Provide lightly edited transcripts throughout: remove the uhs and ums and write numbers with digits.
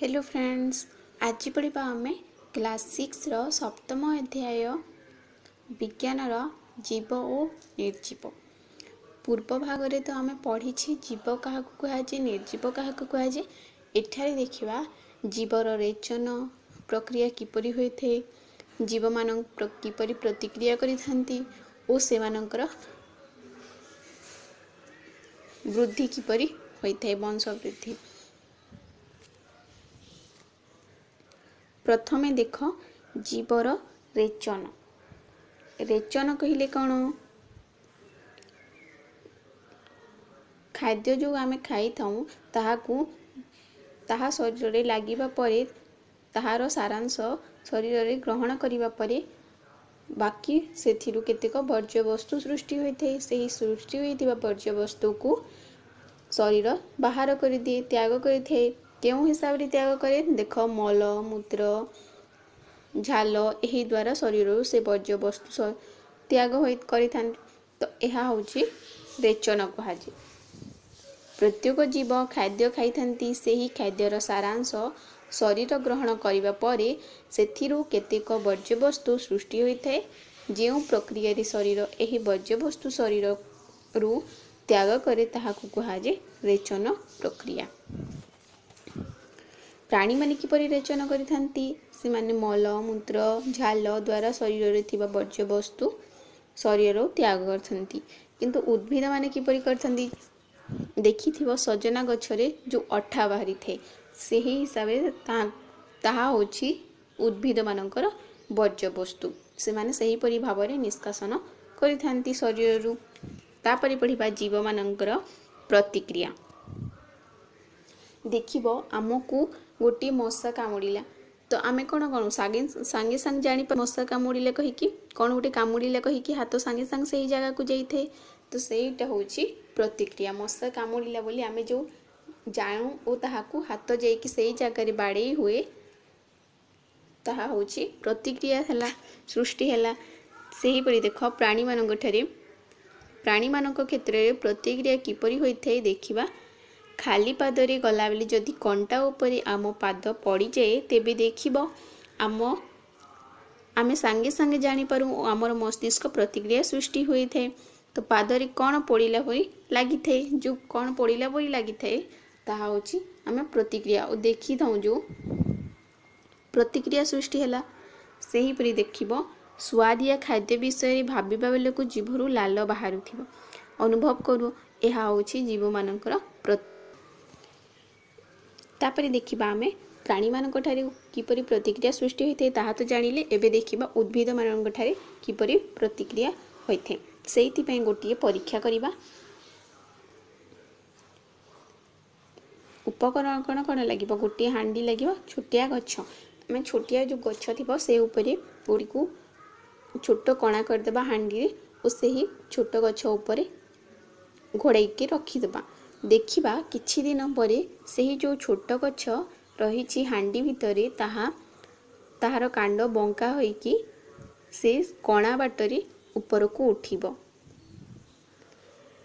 Hello friends, आज पढ़ा आम क्लास 6 रो सप्तम अध्याय विज्ञानर जीव और निर्जीव। पूर्व भागरे तो आम पढ़ी जीव क्या कहुए निर्जीव क्या कहुए। एठारे देखा जीवर रेचन प्रक्रिया किपरि होइथे, जीव मान किपरि प्रतिक्रिया करिथांती और सेमानंकर वृद्धि किपरि होइथे, वंश वृद्धि। प्रथमे देख जीवर रेचन। रेचन कहले कौन? खाद्य जो आम खाई ताहा शरीर में लागिबा परे ताहार सारांश शरीर में ग्रहण करिबा परे बाकी सेथिरु केतेक वर्ज्य वस्तु सृष्टि होइथे। सेही सृष्टि होइथिबा वर्ज्य वस्तु को शरीर बाहर कर दिए, त्याग करिथे। केउं हिसाब रे त्याग करे? देख, मल मूत्र झाल यही द्वारा शरीर से वर्ज्य वस्तु त्याग करिथान। तो यह होची रेचन कहाजे। प्रत्येक जीव खाद्य खाई सेही खाद्यर सारांश शरीर ग्रहण करिबा परे सेथिरु केतेक वर्ज्य वस्तु सृष्टि होइथे। जेउ प्रक्रिया रे शरीर एही वर्ज्य वस्तु शरीर रु त्याग करे ताहाकु कहाजे रेचन प्रक्रिया। प्राणी माने किपरि रेचन करिथांती? से माने मल मूत्र झाल द्वारा शरीर रे थिबा वर्ज्य वस्तु शरीर त्याग करथंती। किंतु उद्भिद माने किपरि करथंती? देखिथिबो सजना गछरे जो अठा बाहरी थे सेही हिसाब रे ताहा होछि उद्भिद मानकर वर्ज्य वस्तु। से माने सही परि भाबरे निष्कासन करिथांती शरीर रु। तापरि पढ़िबा जीव मानकर प्रतिक्रिया। देखिबो आमको गोटे मशा कामुड़िला तो आमे कौन कौन सांगे सांगे जानी मशा कामुड़िले कहीकि कौन गोटे कामुड़िले कहीकि हाथ सांगे सांगे सही जगह को जाइथे। तो सेटा होची प्रतिक्रिया। मशा कामुड़िला बोली आमे जो जानू ओ ताहाकु हाथ जाइकि सही जगह रे बाड़े हुए ताहा होची प्रतिक्रिया हला, सृष्टि हला। सेही परि देख प्राणी मानक ठरे प्राणी मानक क्षेत्र में प्रतिक्रिया किपरि होइथे देखिबा। खाली पादरे गला बेले जदि कंटा उपरे आम पाद पड़ी जाए तेबे देखिबो आमे सांगे सांगे जानी पारू आमर मस्तिष्क प्रतिक्रिया सृष्टि होई थे। तो पादरे कौन पड़िला परि लागि थे, जो कौन पड़िला परि लागि थे ताहा होची आमे प्रतिक्रिया और देखि थाउ जो प्रतिक्रिया सृष्टि हैला। सेही परि देखिबो स्वादिया खाद्य विषय भाबिबा बेले को जीभरु लाल बाहरुथिबो, अनुभव करू। एहा होची जीव मानकर तापरे देखिबा आमे प्राणी मानक ठारे किपरि प्रतिक्रिया सृष्टि होइथे ताहा तो जानिले। एबे देखिबा उद्भिद मानक ठारे किपरि प्रतिक्रिया होइथे। सेहिति पय गोटिए परीक्षा करिबा। उपकरण कौन कौन लागिबो? गोटिए हांडी लागिबो, छोटिया गछ आमे छोटिया जो गछ थिबो से उपरे पूरी को छोट कणा कर देबा हांडी रे और सेही छोट गछ उपरे घोड़ाई के रखी देबा। देखिबा किछि दिन परे सेही जो छोट गछ रहिछि हांडी भितरे ताहार कांड बंका होइकि से कणा बाटरे ऊपर को उठिबो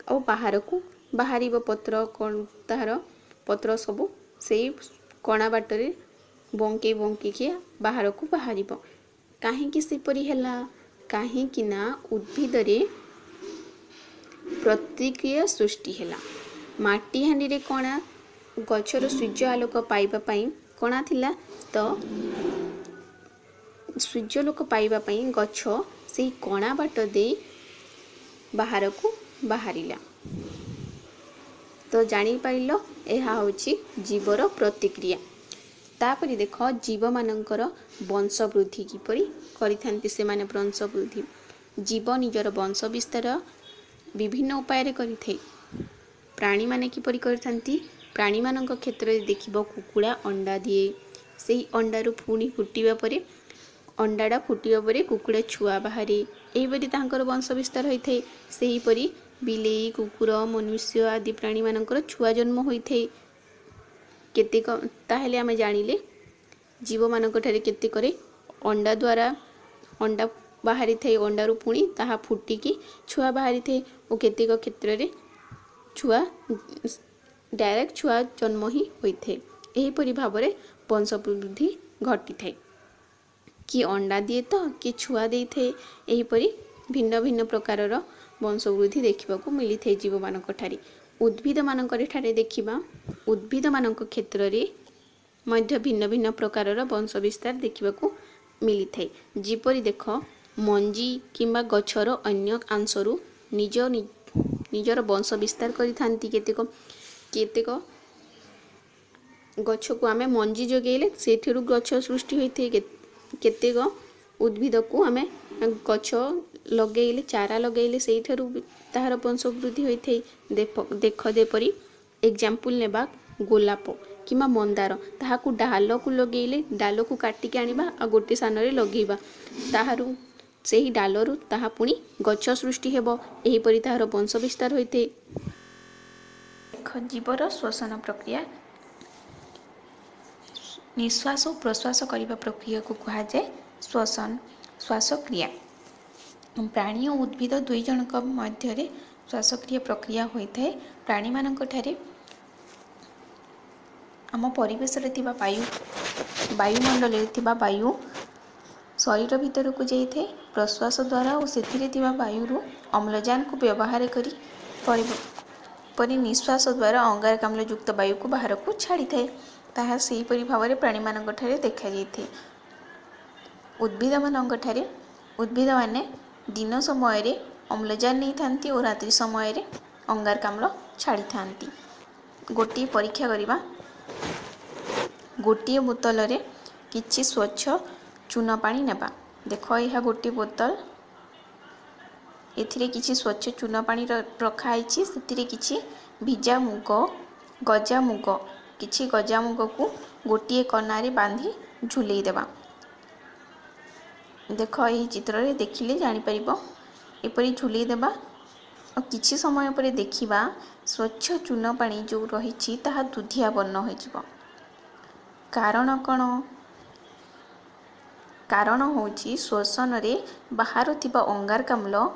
और बाहर को बाहरिबो। पत्र ताहार पत्र सब सेही कणा बाटरे बंके बंके के बाहर को बाहरिबो। काहेकि सेपरि हैला? काहेकि ना उद्भिद रे प्रतिक्रिया सृष्टि हैला। माटी हांडी रे कणा गछर सूर्य आलोक पाइबा पई कणा थिला, तो सूर्य आलोक पाइबा पई गछ सेही कणा बाट दे बाहर को बाहरिला। तो जानि पाइलो एहा होची जीवर प्रतिक्रिया। तापरि देख जीव मानकर वंश वृद्धि किपरि करिथांती। से माने वंश वृद्धि जीव निजर वंश विस्तार विभिन्न उपाय रे करिथे। प्राणी माने किपरि करिथांती? प्राणी मानक क्षेत्र में देखिबो कुकुड़ा अंडा दिए, सेही अंडारू पुणी फुटिबा परे अंडाडा फुटिबा परे कुकुड़ा छुआ बाहरे, एही परि तांकर वंश विस्तार होइथे। सेही परि बिलेई कुकुर मनुष्य आदि प्राणी मानकर छुआ जन्म होइथे। केतेक ताहेले आमे जानिले जीव मानक ठारे केतेकरे अंडा द्वारा अंडा बाहरी थे, अंडारू पुणी ताहा फुटिकी छुआ बाहरी थे और केतेक क्षेत्र रे छुआ डायरेक्ट छुआ जन्म ही होइथे। एहीपरि भाବରେ वंश वृद्धि घटी थाए। कि अंडा दिए तो कि छुआ दे थे, एहीपरि भिन्न भिन्न प्रकारर वंश वृद्धि देखा मिली थे जीव मानक ठारे। उद्भिद मानक ठारे देखिबा उद्भिद मानक क्षेत्र में मध्य भिन्न भिन्न प्रकारर वंश विस्तार देखा मिली थाए। जेपरि देख मंजी किंबा गछर अन्य अंशरू निजर वंश विस्तार करिथांती। केतेक गछ को आमे मंजी जोगेले सेठिरु गछ सृष्टि होइथे। केतेक उद्भिद को आमे गछ लगेले चारा लगेले सेठिरु ताहार वंश वृद्धि होइथे। देख जेपरि एग्जांपल नेबा गोलाप किंबा मंदार, ताहाकु डाल को लगेले डाल को काटिके आनिबा आ गोटे सानरे लगेबा, ताहारु सेही डालरू ताहा पुणी गछ सृष्टि हेबो। एहीपरि ताहार वंश विस्तार होइथे। जीवर श्वसन प्रक्रिया निश्वास और प्रश्वास करने प्रक्रिया को कहा जाए श्वसन श्वासक्रिया। प्राणी और उद्भिद दुई जनक मध्य श्वासक्रिया प्रक्रिया होता है। प्राणी मानक ठारे आम परिवेश वायुमंडल वायु शरीर भीतर को जाए प्रश्वास द्वारा और से वायु अम्लजान को व्यवहार करी परी निश्वास द्वारा अंगारकाम्ल युक्त वायु को बाहर को छाड़ी थाए। ताहा सेहीपरि भाव प्राणी मानक ठारे देखा जाइए। उद्भिद मानक ठारे उद्भिद माने दिन समय अम्लजान नहीं थांती और रात्रि समय अंगारकाम्ल छाड़ी थांती। गोटे परीक्षा करिबा, गोटे बोतल रे किछि स्वच्छ चून पानी नेबा। देख यह गोटे बोतल, एथिरे किछि स्वच्छ चून पानी रखाई, से किछि भिजा मुग गजा मुग किछि गजा मुग को गोटे कनारे बांधी झुलेई देबा। देख यही चित्र रे देखिले जानि परिबो। एपरि झुलेई देबा और किछि समय पर देखिबा स्वच्छ चून पानी जो रही ताहा दुधिया वर्ण हो जिवो। कारण कौन? कारण होची श्वसन रे बाहर थिबा अंगारकाम्ल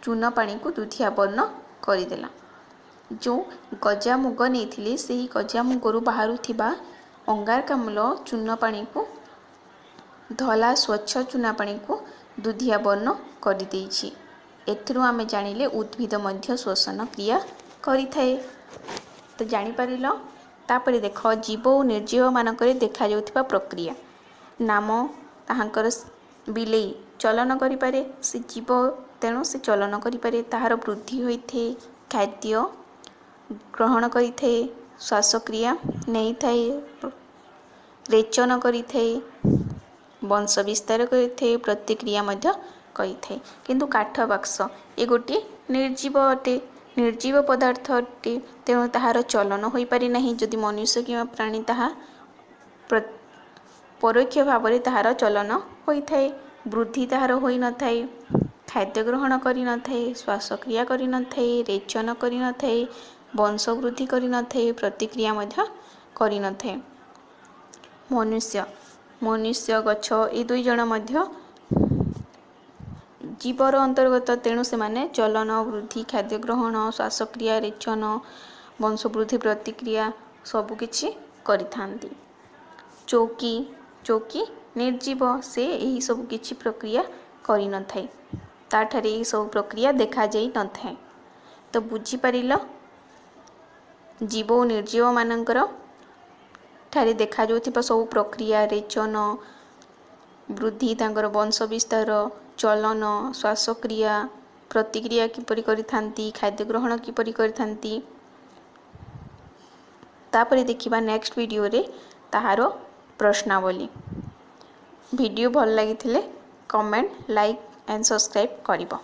चून पानी को दुधिया वर्ण करदेला। जो गजा मुग नहीं से ही गजा मुगरू बाहर थिबा अंगारकाम्ल चून पानी को धला स्वच्छ चूना पानी को दुधिया वर्ण कर देइछि। एथिरु आमे जानिले उद्भिद मध्य श्वसन क्रिया करि थाए। तो जानि परिलो। तापरे देख जीव और निर्जीव मानकरे देखा जाउथिबा प्रक्रिया। नाम ताहांकर बिलेई चलन करि पारे, से जीव तेणु से चलन करि पारे, ताहार वृद्धि होइथे, खाद्य ग्रहण करि थाए, श्वासक्रिया नहीं थाए, रेचन करि थाए, वंश विस्तार करि थाए, प्रतिक्रिया मध्य करि थाए। किंतु काठ बाक्स ए गोटे निर्जीव अटे, निर्जीव पदार्थ अटे। तेणु ताहार चलन होई पारि नाही। जदि मनुष्य किंवा प्राणी ताहा परोक्ष भाव में ताहार चलन होई थाए, वृद्धि ताहार होई न थाए, खाद्य ग्रहण करि न थाए, श्वासक्रिया करि न थाए, रेचन करि न थाए, वंश वृद्धि करि न थाए, प्रतिक्रिया मध्य करि न थाए। मनुष्य गछ ए दुई जन मध्य जीवर अंतर्गत। तेणु से माने चलन वृद्धि खाद्य ग्रहण श्वासक्रिया रेचन वंश वृद्धि प्रतिक्रिया सबकिछि करिथांती। चौकी निर्जीव से यही सब किछि प्रक्रिया करि न थाए, ताठारे यही सब प्रक्रिया देखा जाई न थाए। तो बुझी परिल जीव और निर्जीव मानकर ठारे देखा जाउथिबा सब प्रक्रिया रेचन वृद्धि तांकर वंश विस्तार चलन श्वासक्रिया प्रतिक्रिया किपरि करिथांती, खाद्य ग्रहण किपरि करिथांती। तापरे देखिबा नेक्स्ट वीडियो रे ताहारो प्रश्नावली। वीडियो भल लागिथिले कमेंट लाइक एंड सब्सक्राइब करिबो।